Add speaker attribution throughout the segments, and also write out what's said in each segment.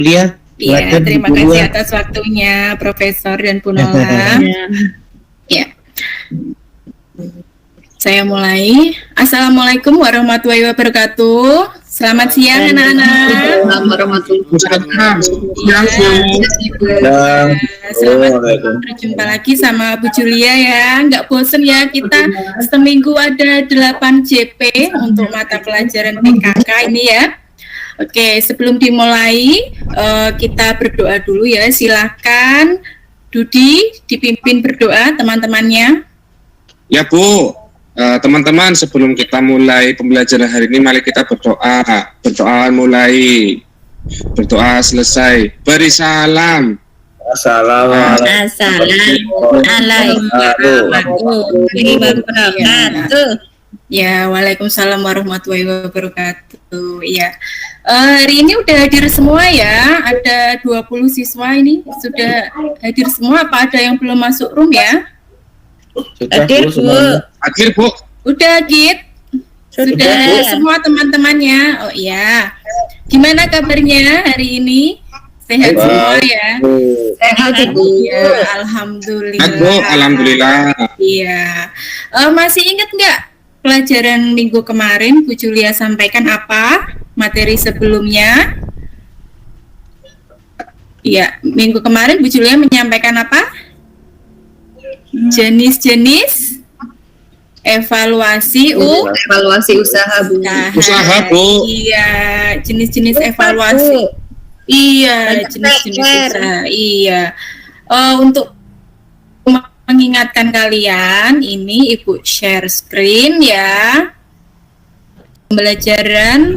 Speaker 1: Lia.
Speaker 2: Iya, terima kasih atas waktunya Profesor dan Punola. Ya. Saya mulai. Assalamualaikum warahmatullahi wabarakatuh. Selamat siang anak-anak. Selamat berjumpa lagi sama Bu Julia ya. Nggak bosen ya, kita seminggu ada 8 JP untuk mata pelajaran PKK ini ya. Oke, sebelum dimulai kita berdoa dulu ya. Silakan Dudi dipimpin berdoa teman-temannya.
Speaker 3: Ya Bu, teman-teman sebelum kita mulai pembelajaran hari ini mari kita berdoa. Berdoa mulai, berdoa selesai. Beri salam.
Speaker 2: Assalamualaikum warahmatullahi wabarakatuh. Ya, waalaikumsalam warahmatullahi wabarakatuh. Ya, hari ini udah hadir semua ya. Ada 20 siswa ini sudah hadir semua. Apa ada yang belum masuk room ya?
Speaker 1: Hadir Bu.
Speaker 3: Hadir Bu.
Speaker 2: Udah Git. Sudah semua teman-temannya. Oh iya. Gimana kabarnya hari ini? Sehat semua ya?
Speaker 1: Sehat Bu.
Speaker 2: Ya, alhamdulillah.
Speaker 3: Sehat Bu, alhamdulillah.
Speaker 2: Iya. Masih ingat nggak pelajaran minggu kemarin Bu Julia sampaikan apa materi sebelumnya? Iya, minggu kemarin Bu Julia menyampaikan apa? Jenis-jenis evaluasi
Speaker 4: usaha Bu.
Speaker 3: Usaha Bu.
Speaker 2: Iya, jenis-jenis evaluasi. Iya, jenis-jenis usaha. Iya. Untuk mengingatkan kalian, ini Ibu share screen ya. Pembelajaran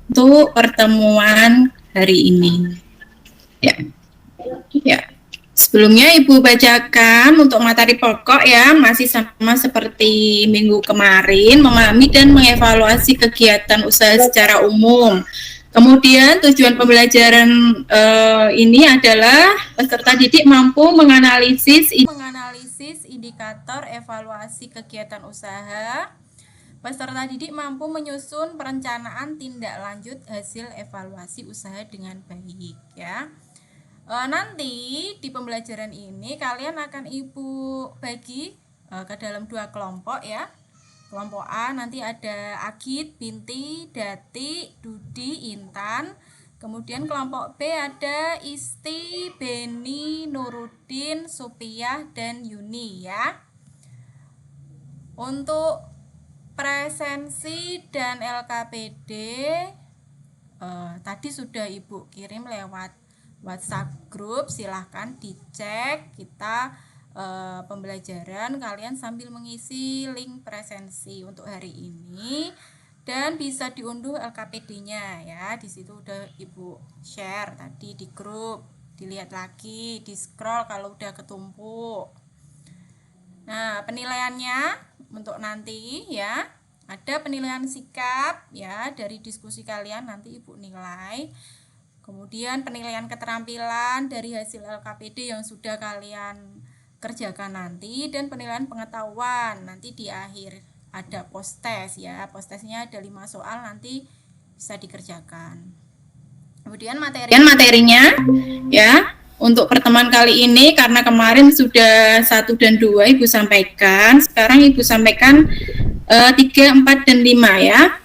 Speaker 2: untuk pertemuan hari ini. Ya. Ya. Sebelumnya Ibu bacakan untuk materi pokok ya, masih sama seperti minggu kemarin, memahami dan mengevaluasi kegiatan usaha secara umum. Kemudian tujuan pembelajaran ini adalah peserta didik mampu menganalisis indikator evaluasi kegiatan usaha. Peserta didik mampu menyusun perencanaan tindak lanjut hasil evaluasi usaha dengan baik ya. Nanti di pembelajaran ini kalian akan Ibu bagi ke dalam 2 kelompok ya. Kelompok A nanti ada Agit, Binti, Dati, Dudi, Intan. Kemudian kelompok B ada Isti, Beni, Nuruddin, Supiah, dan Yuni ya. Untuk presensi dan LKPD tadi sudah Ibu kirim lewat WhatsApp grup, silahkan dicek. Kita pembelajaran kalian sambil mengisi link presensi untuk hari ini dan bisa diunduh LKPD-nya ya. Di situ udah Ibu share tadi di grup, dilihat lagi, di scroll kalau udah ketumpuk. Nah, penilaiannya untuk nanti ya, ada penilaian sikap ya, dari diskusi kalian nanti Ibu nilai. Kemudian penilaian keterampilan dari hasil LKPD yang sudah kalian kerjakan nanti, dan penilaian pengetahuan nanti di akhir ada post test ya. Post testnya ada 5 soal, nanti bisa dikerjakan. Kemudian materinya ya, untuk pertemuan kali ini karena kemarin sudah 1 dan 2 Ibu sampaikan, sekarang Ibu sampaikan 3, 4, dan 5 ya.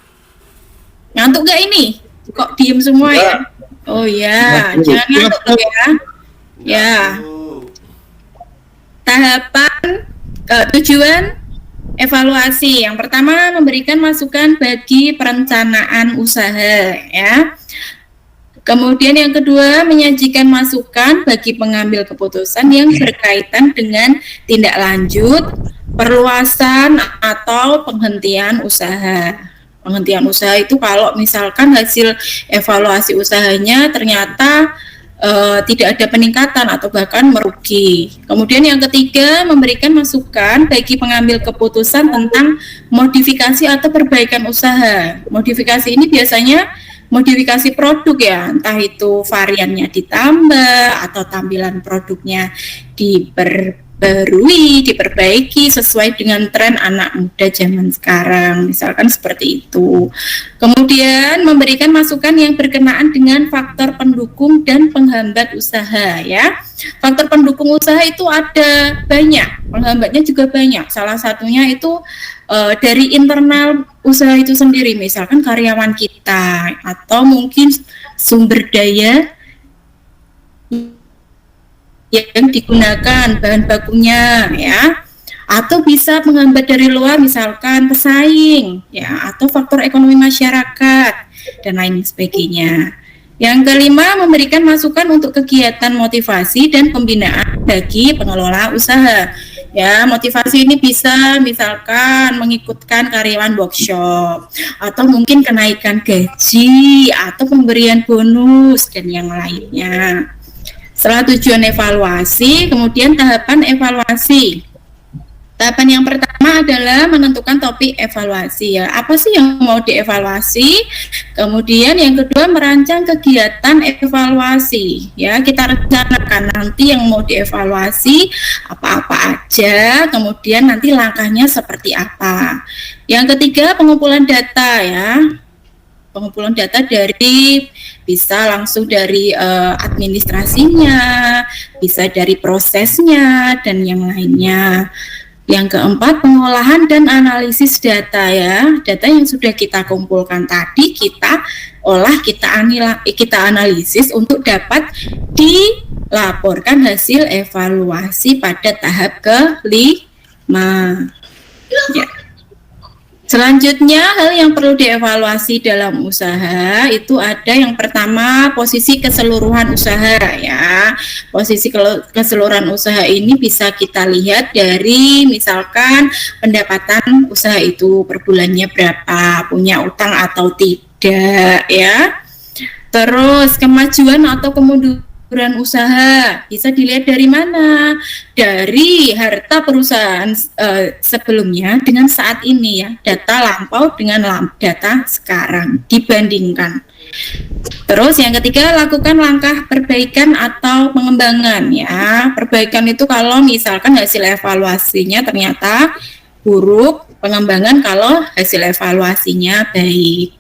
Speaker 2: Ngantuk gak ini? Kok diem semua ya? Oh ya, jangan ngantuk ya. Ya. Tahapan tujuan evaluasi. Yang pertama, memberikan masukan bagi perencanaan usaha ya. Kemudian yang kedua, menyajikan masukan bagi pengambil keputusan yang berkaitan dengan tindak lanjut, perluasan atau penghentian usaha. Penghentian usaha itu kalau misalkan hasil evaluasi usahanya ternyata tidak ada peningkatan atau bahkan merugi. Kemudian yang ketiga, memberikan masukan bagi pengambil keputusan tentang modifikasi atau perbaikan usaha. Modifikasi ini biasanya modifikasi produk ya, entah itu variannya ditambah atau tampilan produknya diperbarui, diperbaiki sesuai dengan tren anak muda zaman sekarang, misalkan seperti itu. Kemudian memberikan masukan yang berkenaan dengan faktor pendukung dan penghambat usaha ya. Faktor pendukung usaha itu ada banyak, penghambatnya juga banyak. Salah satunya itu dari internal usaha itu sendiri, misalkan karyawan kita atau mungkin sumber daya yang digunakan bahan bakunya ya, atau bisa menghambat dari luar misalkan pesaing ya, atau faktor ekonomi masyarakat dan lain sebagainya. Yang kelima, memberikan masukan untuk kegiatan motivasi dan pembinaan bagi pengelola usaha. Ya, motivasi ini bisa misalkan mengikutkan karyawan workshop, atau mungkin kenaikan gaji, atau pemberian bonus dan yang lainnya. Setelah tujuan evaluasi, kemudian tahapan evaluasi. Tahapan yang pertama adalah menentukan topik evaluasi ya. Apa sih yang mau dievaluasi? Kemudian yang kedua merancang kegiatan evaluasi ya. Kita rencanakan nanti yang mau dievaluasi apa-apa aja, kemudian nanti langkahnya seperti apa. Yang ketiga pengumpulan data ya. Pengumpulan data dari bisa langsung dari administrasinya, bisa dari prosesnya dan yang lainnya. Yang keempat pengolahan dan analisis data ya. Data yang sudah kita kumpulkan tadi kita olah, kita analisis untuk dapat dilaporkan hasil evaluasi pada tahap kelima. Ya. Selanjutnya, hal yang perlu dievaluasi dalam usaha itu ada yang pertama posisi keseluruhan usaha ya. Posisi keseluruhan usaha ini bisa kita lihat dari misalkan pendapatan usaha itu per bulannya berapa, punya utang atau tidak ya. Terus kemajuan atau kemunduran usaha bisa dilihat dari mana? Dari harta perusahaan sebelumnya dengan saat ini ya, data lampau dengan data sekarang dibandingkan. Terus yang ketiga lakukan langkah perbaikan atau pengembangan ya. Perbaikan itu kalau misalkan hasil evaluasinya ternyata buruk, pengembangan kalau hasil evaluasinya baik.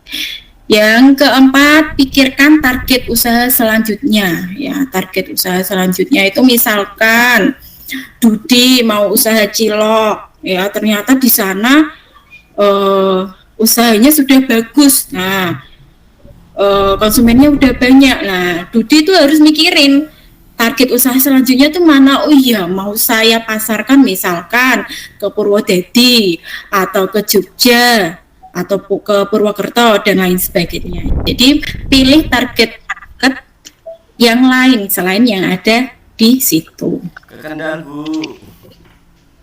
Speaker 2: Yang keempat, pikirkan target usaha selanjutnya. Ya, target usaha selanjutnya itu misalkan Dudi mau usaha cilok, ya ternyata di sana usahanya sudah bagus. Nah, konsumennya udah banyak. Nah, Dudi itu harus mikirin target usaha selanjutnya itu mana. Oh iya, mau saya pasarkan misalkan ke Purwodadi atau ke Jogja atau ke Purwokerto dan lain sebagainya. Jadi pilih target market yang lain selain yang ada di situ.
Speaker 5: Ke Kendal, Bu.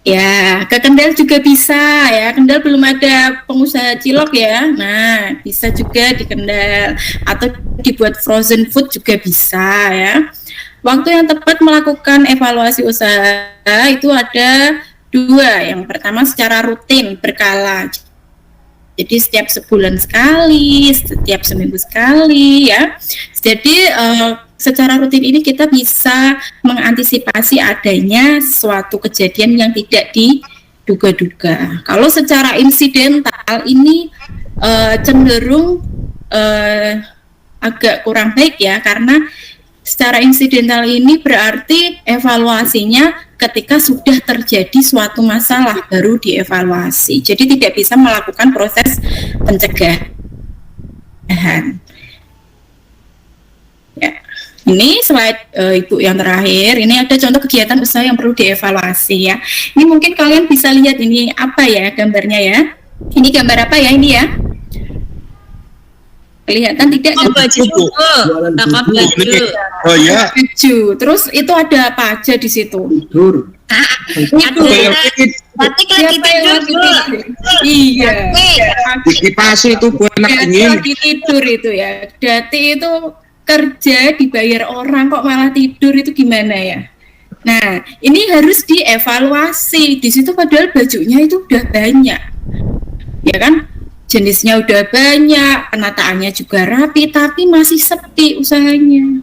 Speaker 2: Ya, ke Kendal juga bisa ya. Kendal belum ada pengusaha cilok ya. Nah, bisa juga di Kendal atau dibuat frozen food juga bisa ya. Waktu yang tepat melakukan evaluasi usaha itu ada dua. Yang pertama secara rutin berkala. Jadi setiap sebulan sekali, setiap seminggu sekali ya. Jadi secara rutin ini kita bisa mengantisipasi adanya suatu kejadian yang tidak diduga-duga. Kalau secara insidental ini cenderung agak kurang baik ya, karena secara insidental ini berarti evaluasinya ketika sudah terjadi suatu masalah baru dievaluasi. Jadi tidak bisa melakukan proses pencegahan. Ya. Ini slide Ibu yang terakhir. Ini ada contoh kegiatan usaha yang perlu dievaluasi ya. Ini mungkin kalian bisa lihat ini apa ya gambarnya ya. Ini gambar apa ya ini ya? Kelihatan tidak?
Speaker 4: Baju, toko baju.
Speaker 3: Oh ya.
Speaker 2: Baju. Terus itu ada apa aja di situ?
Speaker 1: Tidur.
Speaker 4: Batik lagi tidur.
Speaker 2: Iya.
Speaker 3: Dikipasi itu buat anak
Speaker 2: Dati
Speaker 3: dingin.
Speaker 2: lagi tidur itu ya. Dati itu kerja dibayar orang kok malah tidur, itu gimana ya? Nah, ini harus dievaluasi. Di situ padahal bajunya itu udah banyak. Ya kan? Jenisnya udah banyak, penataannya juga rapi, tapi masih sepi usahanya.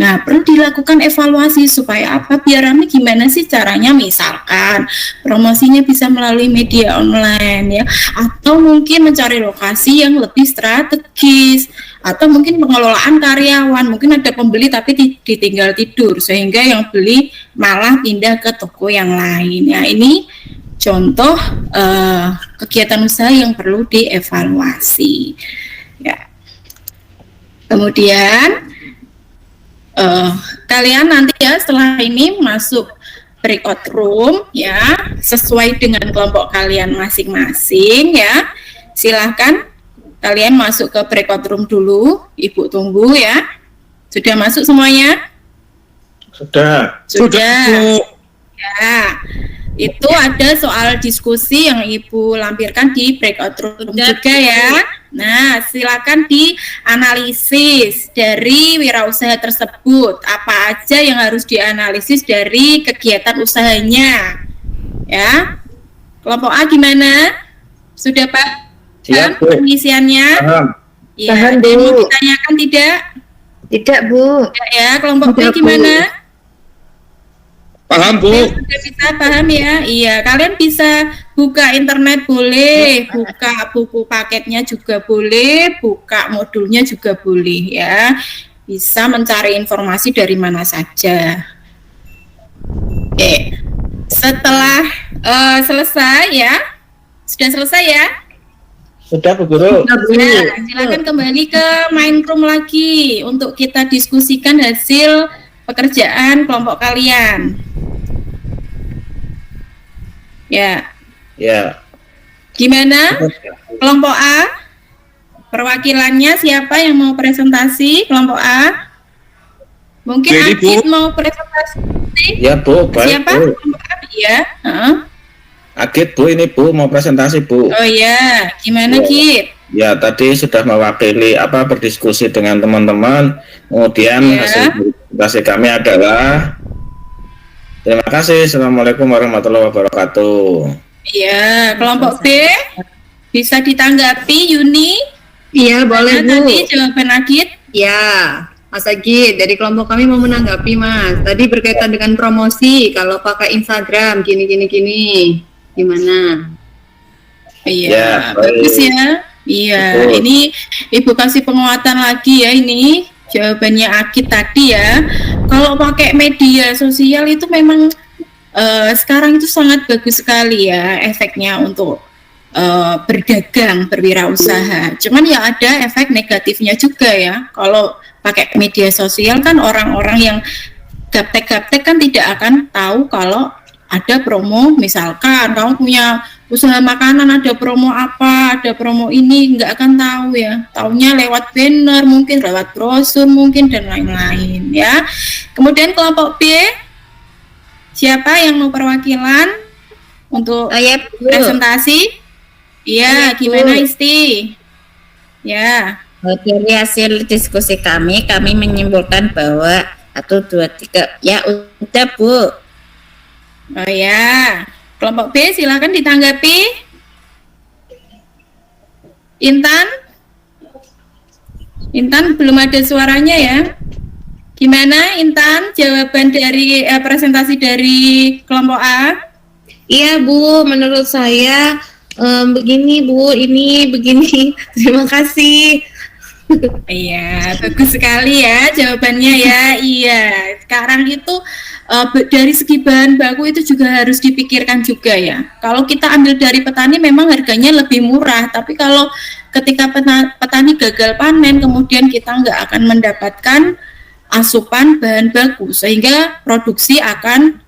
Speaker 2: Nah, perlu dilakukan evaluasi supaya apa? Biar rame gimana sih caranya? Misalkan promosinya bisa melalui media online ya, atau mungkin mencari lokasi yang lebih strategis, atau mungkin pengelolaan karyawan. Mungkin ada pembeli tapi ditinggal tidur sehingga yang beli malah pindah ke toko yang lain. Ya, ini contoh kegiatan usaha yang perlu dievaluasi. Ya. Kemudian kalian nanti ya setelah ini masuk breakout room ya, sesuai dengan kelompok kalian masing-masing ya. Silahkan kalian masuk ke breakout room dulu, Ibu tunggu ya. Sudah masuk semuanya?
Speaker 1: Sudah.
Speaker 2: Ya, itu ada soal diskusi yang Ibu lampirkan di breakout room juga ya. Nah, silakan dianalisis dari wirausaha tersebut. Apa aja yang harus dianalisis dari kegiatan usahanya. Ya. Kelompok A gimana? Sudah Pak?
Speaker 1: Siap, Bu.
Speaker 2: Pengisiannya?
Speaker 1: Paham.
Speaker 2: Ya,
Speaker 4: Paham,
Speaker 2: ada yang
Speaker 4: Bu.
Speaker 2: mau ditanyakan tidak?
Speaker 4: Tidak, Bu.
Speaker 2: Tidak ya, kelompok B
Speaker 4: Tidak, Bu.
Speaker 2: gimana?
Speaker 3: Paham, Bu?
Speaker 2: Sudah bisa paham ya? Iya, kalian bisa buka internet boleh, buka buku paketnya juga boleh, buka modulnya juga boleh ya. Bisa mencari informasi dari mana saja. Oke, setelah selesai ya, sudah selesai ya?
Speaker 1: Sudah, Bu Guru.
Speaker 2: Nah, silakan kembali ke main room lagi untuk kita diskusikan hasil pekerjaan kelompok kalian. Ya,
Speaker 1: Ya.
Speaker 2: gimana? Kelompok A, perwakilannya siapa yang mau presentasi? Kelompok A, mungkin
Speaker 3: Jadi, Bu.
Speaker 2: Agit mau presentasi.
Speaker 1: Ya, Bu. Baik,
Speaker 2: Siapa?
Speaker 1: Bu.
Speaker 2: Kelompok A, ya. Heeh.
Speaker 1: Agit, Bu. Ini, Bu. Mau presentasi, Bu.
Speaker 2: Oh ya, gimana
Speaker 1: Ya.
Speaker 2: Git?
Speaker 1: Ya, tadi sudah mewakili berdiskusi dengan teman-teman. Kemudian
Speaker 2: Ya.
Speaker 1: hasil presentasi kami adalah terima kasih. Assalamualaikum warahmatullahi wabarakatuh.
Speaker 2: Iya, kelompok B bisa ditanggapi Yuni?
Speaker 5: Iya, boleh,
Speaker 2: Mana
Speaker 5: Bu.
Speaker 2: tadi jawaban Agit?
Speaker 5: Ya, Mas Agit, dari kelompok kami mau menanggapi, Mas. Tadi berkaitan dengan promosi, kalau pakai Instagram, gini. Gimana?
Speaker 2: Iya,
Speaker 1: Ya, baik.
Speaker 2: bagus ya. Iya,
Speaker 1: Betul.
Speaker 2: ini Ibu kasih penguatan lagi ya ini jawabannya Agit tadi ya. Kalau pakai media sosial itu memang sekarang itu sangat bagus sekali ya efeknya untuk berdagang, berwirausaha. Cuman ya ada efek negatifnya juga ya. Kalau pakai media sosial kan orang-orang yang gaptek-gaptek kan tidak akan tahu kalau ada promo, misalkan kamu punya usaha makanan ada promo apa, ada promo ini, nggak akan tahu ya. Taunya lewat banner, mungkin lewat brosur mungkin dan lain-lain ya. Kemudian kelompok B, siapa yang mau perwakilan untuk
Speaker 4: Ya, Bu.
Speaker 2: presentasi? Iya,
Speaker 4: Bu.
Speaker 2: gimana Isti? Ya,
Speaker 4: Dari hasil diskusi kami menyimpulkan bahwa 1, 2, 3. Ya, udah, Bu.
Speaker 2: oh ya. Kelompok B silakan ditanggapi. Intan belum ada suaranya ya. Gimana Intan jawaban dari presentasi dari kelompok A?
Speaker 5: Iya, Bu. Menurut saya begini, Bu. Ini begini. Terima kasih.
Speaker 2: Iya, bagus sekali ya jawabannya ya. Iya, sekarang itu dari segi bahan baku itu juga harus dipikirkan juga ya. Kalau kita ambil dari petani memang harganya lebih murah, tapi kalau ketika petani gagal panen kemudian kita nggak akan mendapatkan asupan bahan baku sehingga produksi akan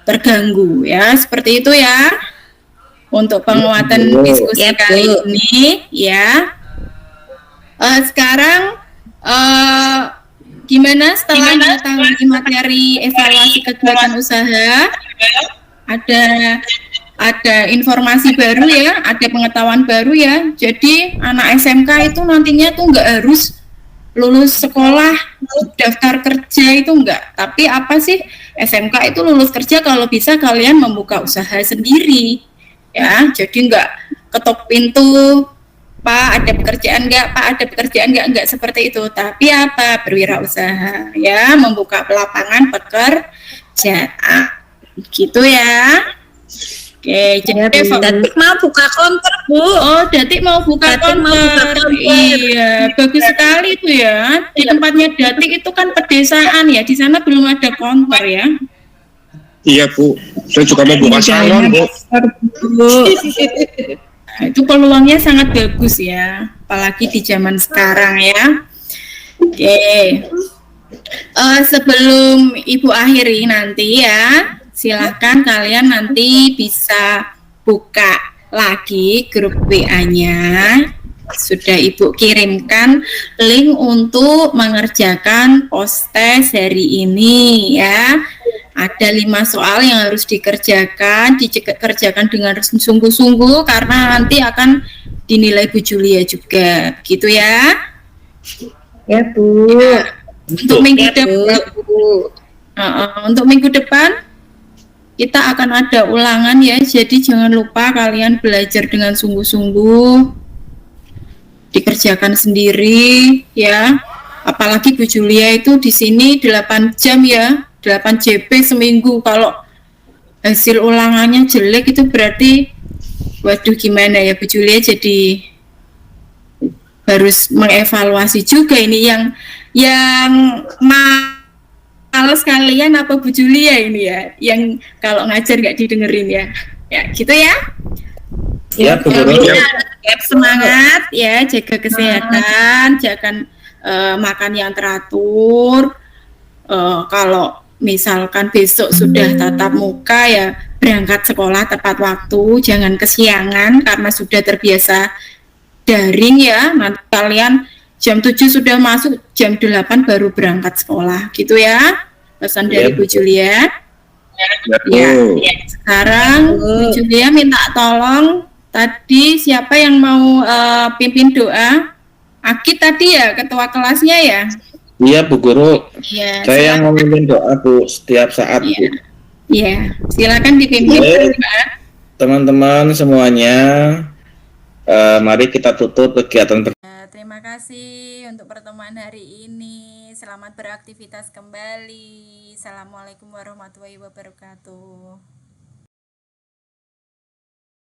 Speaker 2: terganggu ya. Seperti itu ya. Untuk penguatan diskusi
Speaker 4: Ya, Bu.
Speaker 2: kali ini ya. Sekarang gimana setelah mengetahui materi evaluasi kegiatan usaha, ada informasi baru ya, ada pengetahuan baru ya. Jadi anak SMK itu nantinya tuh nggak harus lulus sekolah daftar kerja itu enggak, tapi apa sih SMK itu lulus kerja kalau bisa kalian membuka usaha sendiri ya. Jadi enggak ketok pintu
Speaker 4: Pak ada pekerjaan nggak, Pak ada pekerjaan nggak seperti itu, tapi apa, berwirausaha ya, membuka lapangan pekerjaan gitu ya. Oke, jadi
Speaker 5: Datik mau buka konter, Bu.
Speaker 4: oh Datik mau buka
Speaker 5: Datik mau buka
Speaker 4: konter.
Speaker 5: konter.
Speaker 4: Iya, bagus sekali itu ya. Di tempatnya Datik itu kan pedesaan ya, di sana belum ada konter ya.
Speaker 3: Iya Bu, saya juga mau buka salon Bu.
Speaker 4: Nah, itu peluangnya sangat bagus ya, apalagi di zaman sekarang ya. Oke, sebelum Ibu akhiri nanti ya, silahkan kalian nanti bisa buka lagi grup WA-nya. Sudah Ibu kirimkan link untuk mengerjakan post-test hari ini ya. Ada 5 soal yang harus dikerjakan dengan sungguh-sungguh karena nanti akan dinilai Bu Julia juga, gitu ya.
Speaker 5: Ya, Bu.
Speaker 4: Untuk minggu depan, untuk minggu depan kita akan ada ulangan ya, jadi jangan lupa kalian belajar dengan sungguh-sungguh, dikerjakan sendiri ya. Apalagi Bu Julia itu di sini 8 jam ya. 8 JP seminggu. Kalau hasil ulangannya jelek itu berarti waduh gimana ya Bu Julia, jadi harus mengevaluasi juga ini yang males kalian apa Bu Julia ini ya, yang kalau ngajar nggak didengerin ya. Ya gitu ya.
Speaker 1: Ya, Bu Guru.
Speaker 4: Tetap semangat ya, jaga kesehatan, jangan makan yang teratur. Kalau misalkan besok sudah tatap muka ya, berangkat sekolah tepat waktu, jangan kesiangan karena sudah terbiasa daring ya. Nanti kalian jam 7 sudah masuk, jam 8 baru berangkat sekolah gitu ya. Pesan dari Bu Julia. Ya, sekarang Bu Julia minta tolong tadi siapa yang mau pimpin doa? Akid tadi ya, ketua kelasnya ya.
Speaker 1: Iya Bu Guru,
Speaker 4: Ya,
Speaker 1: saya yang memimpin doa Bu setiap saat Bu.
Speaker 4: Iya, silakan dipimpin.
Speaker 1: Baik, teman-teman semuanya, mari kita tutup kegiatan.
Speaker 2: Terima kasih untuk pertemuan hari ini. Selamat beraktivitas kembali. Assalamualaikum warahmatullahi wabarakatuh.